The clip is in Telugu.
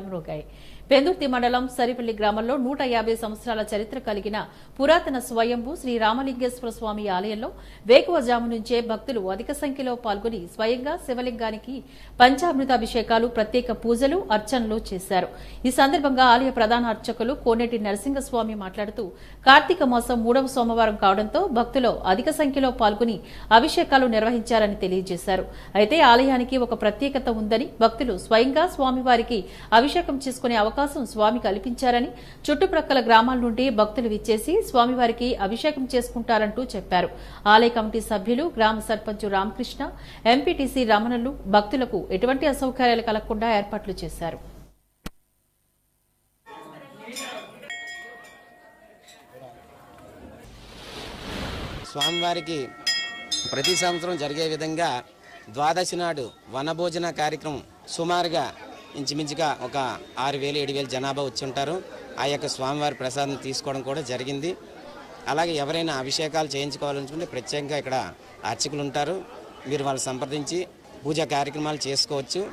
మారుమ్రోగాయి. పెందుర్తి మండలం సరిపల్లి గ్రామంలో 150 సంవత్సరాల చరిత్ర కలిగిన పురాతన స్వయంభూ శ్రీ రామలింగేశ్వర స్వామి ఆలయంలో వేకువజాము నుంచే భక్తులు అధిక సంఖ్యలో పాల్గొని స్వయంగా శివలింగానికి పంచామృతాభిషేకాలు, ప్రత్యేక పూజలు, అర్చనలు చేశారు. ఈ సందర్భంగా ఆలయ ప్రధాన అర్చకులు కోనేటి నరసింహస్వామి మాట్లాడుతూ కార్తీక మాసం 3వ సోమవారం కావడంతో భక్తులు అధిక సంఖ్యలో పాల్గొని అభిషేకాలు నిర్వహించారని తెలియజేశారు. అయితే ఆలయానికి ఒక ప్రత్యేకత ఉందని, భక్తులు స్వయంగా స్వామివారికి అభిషేకం చేసుకునే అవకాశం స్వామి కల్పించారని, చుట్టుప్రక్కల గ్రామాల నుండి భక్తులు విచ్చేసి స్వామివారికి అభిషేకం చేసుకుంటారంటూ చెప్పారు. ఆలయ కమిటీ సభ్యులు, గ్రామ సర్పంచ్ రామకృష్ణ, ఎంపీటీసీ రమణలు భక్తులకు ఎటువంటి అసౌకర్యాలు కలగకుండా ఏర్పాట్లు చేశారు. స్వామివారికి ప్రతి సంవత్సరం జరిగే విధంగా ద్వాదశి నాడు వనభోజన కార్యక్రమం సుమారుగా ఇంచుమించుగా ఒక 6,000-7,000 జనాభా వచ్చి ఉంటారు. ఆ యొక్క స్వామివారి ప్రసాదం తీసుకోవడం కూడా జరిగింది. అలాగే ఎవరైనా అభిషేకాలు చేయించుకోవాలనుకుంటే ప్రత్యేకంగా ఇక్కడ అర్చకులు ఉంటారు. మీరు వాళ్ళు సంప్రదించి పూజా కార్యక్రమాలు చేసుకోవచ్చు.